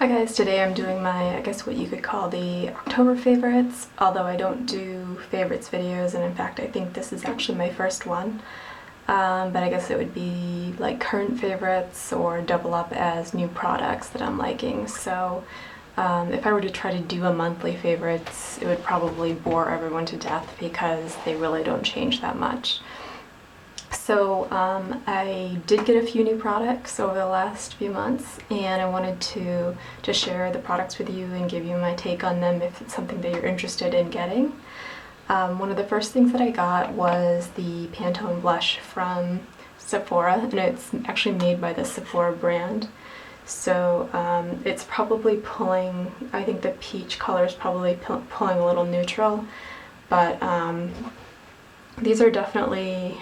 Hi guys, today I'm doing my, I guess what you could call the October favorites, although I don't do favorites videos, and in fact I think this is actually my first one. But I guess it would be like current favorites or double up as new products that I'm liking. So if I were to try to do a monthly favorites, it would probably bore everyone to death because they really don't change that much. So I did get a few new products over the last few months, and I wanted to just share the products with you and give you my take on them if it's something that you're interested in getting. One of the first things that I got was the Pantone blush from Sephora, and it's actually made by the Sephora brand. So it's probably pulling, I think the peach color is probably pulling a little neutral, but these are definitely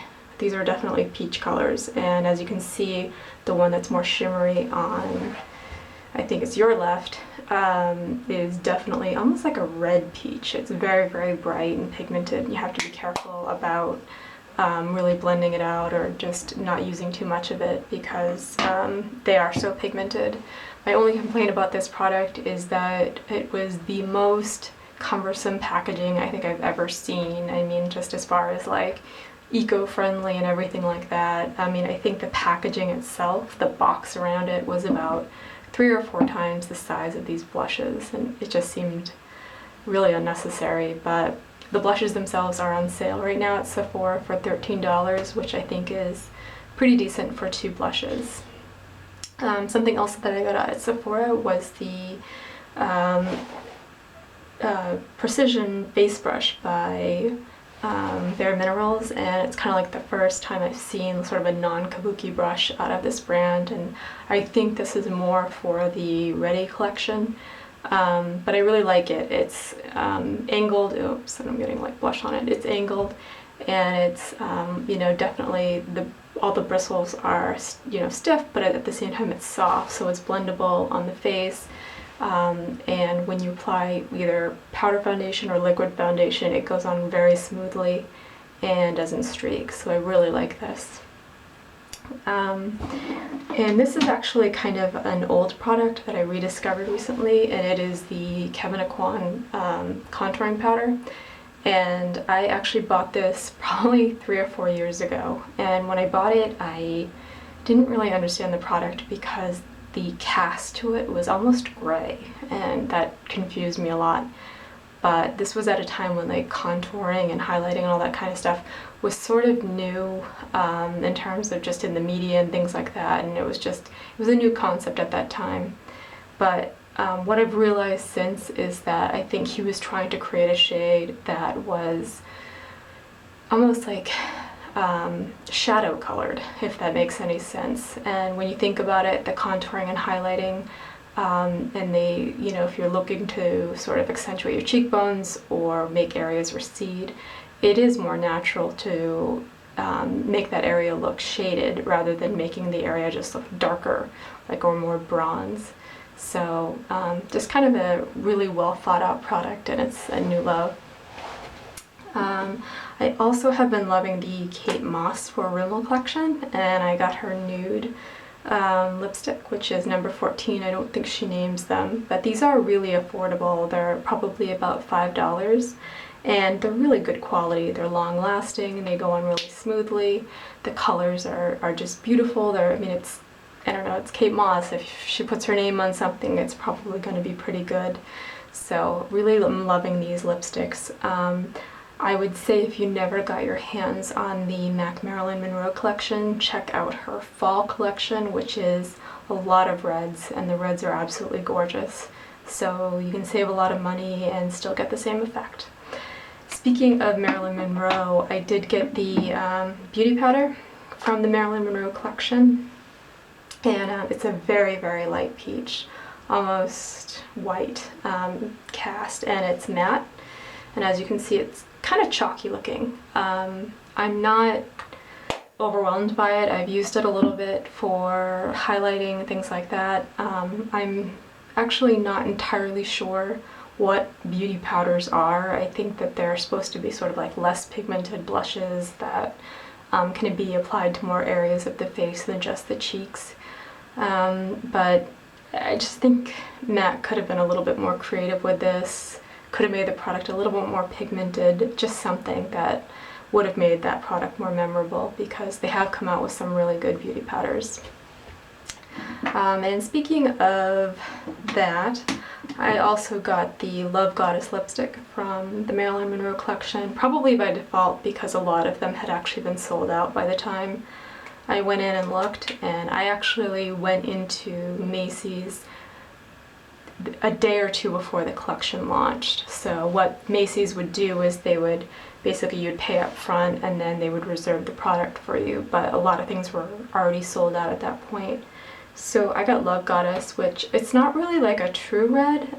peach colors, and as you can see, the one that's more shimmery on, I think it's your left, is definitely almost like a red peach. It's very, very bright and pigmented. You have to be careful about really blending it out or just not using too much of it because they are so pigmented. My only complaint about this product is that it was the most cumbersome packaging I think I've ever seen. I mean, just as far as like eco-friendly and everything like that. I mean, I think the packaging itself, the box around it, was about 3 or 4 times the size of these blushes, and it just seemed really unnecessary. But the blushes themselves are on sale right now at Sephora for $13, which I think is pretty decent for 2 blushes. Something else that I got at Sephora was the Precision Face Brush by Bare Minerals, and it's kind of like the first time I've seen sort of a non-kabuki brush out of this brand, and I think this is more for the Ready collection, but I really like it. It's angled, oops, and I'm getting like blush on it. It's angled, and it's you know, definitely all the bristles are, you know, stiff, but at the same time it's soft, so it's blendable on the face. And when you apply either powder foundation or liquid foundation, it goes on very smoothly and doesn't streak, so I really like this. And this is actually kind of an old product that I rediscovered recently, and it is the Kevyn Aucoin contouring powder. And I actually bought this probably 3 or 4 years ago, and when I bought it I didn't really understand the product because the cast to it was almost gray, and that confused me a lot. But this was at a time when like contouring and highlighting and all that kind of stuff was sort of new in terms of just in the media and things like that, and it was a new concept at that time. But what I've realized since is that I think he was trying to create a shade that was almost like shadow colored, if that makes any sense. And when you think about it, the contouring and highlighting, and they, you know, if you're looking to sort of accentuate your cheekbones or make areas recede, it is more natural to make that area look shaded rather than making the area just look darker, like, or more bronze. So just kind of a really well thought out product, and it's a new love. I also have been loving the Kate Moss for Rimmel collection, and I got her nude lipstick, which is number 14. I don't think she names them, but these are really affordable. They're probably about $5, and they're really good quality. They're long lasting and they go on really smoothly. The colors are just beautiful. I mean, I don't know, it's Kate Moss. If she puts her name on something, it's probably going to be pretty good. So really I'm loving these lipsticks. I would say if you never got your hands on the Marilyn Monroe collection, check out her fall collection, which is a lot of reds, and the reds are absolutely gorgeous. So you can save a lot of money and still get the same effect. Speaking of Marilyn Monroe, I did get the beauty powder from the Marilyn Monroe collection, and it's a very, very light peach, almost white cast, and it's matte, and as you can see it's kind of chalky looking. I'm not overwhelmed by it. I've used it a little bit for highlighting and things like that. I'm actually not entirely sure what beauty powders are. I think that they're supposed to be sort of like less pigmented blushes that can be applied to more areas of the face than just the cheeks. But I just think MAC could have been a little bit more creative with this, could have made the product a little bit more pigmented, just something that would have made that product more memorable, because they have come out with some really good beauty powders. And speaking of that, I also got the Love Goddess lipstick from the Marilyn Monroe collection, probably by default because a lot of them had actually been sold out by the time I went in and looked. And I actually went into Macy's a day or two before the collection launched. So what Macy's would do is they would basically, you'd pay up front and then they would reserve the product for you, but a lot of things were already sold out at that point. So I got Love Goddess, which it's not really like a true red.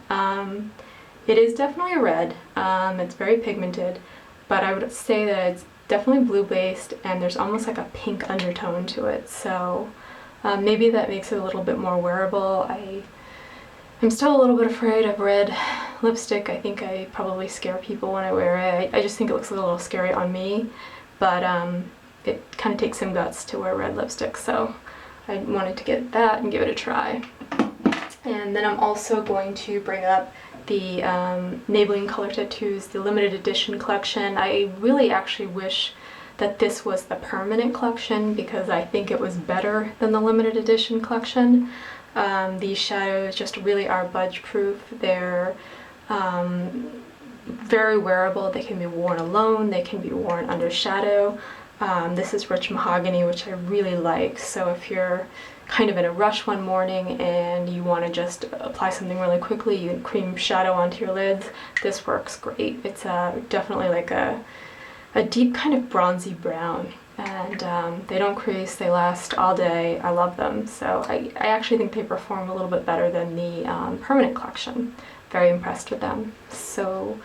It is definitely a red. It's very pigmented, but I would say that it's definitely blue based and there's almost like a pink undertone to it. So maybe that makes it a little bit more wearable. I'm still a little bit afraid of red lipstick. I think I probably scare people when I wear it. I just think it looks a little scary on me, but it kind of takes some guts to wear red lipstick, so I wanted to get that and give it a try. And then I'm also going to bring up the Maybelline Color Tattoos, the limited edition collection. I really actually wish that this was the permanent collection because I think it was better than the limited edition collection. These shadows just really are budge proof. They're very wearable. They can be worn alone, they can be worn under shadow. This is Rich Mahogany, which I really like, so if you're kind of in a rush one morning and you want to just apply something really quickly, you can cream shadow onto your lids, this works great. It's definitely like a deep kind of bronzy brown, and they don't crease, they last all day. I love them, so I actually think they perform a little bit better than the permanent collection. Very impressed with them. So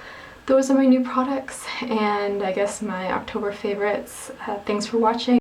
those are my new products, and I guess my October favorites. Thanks for watching.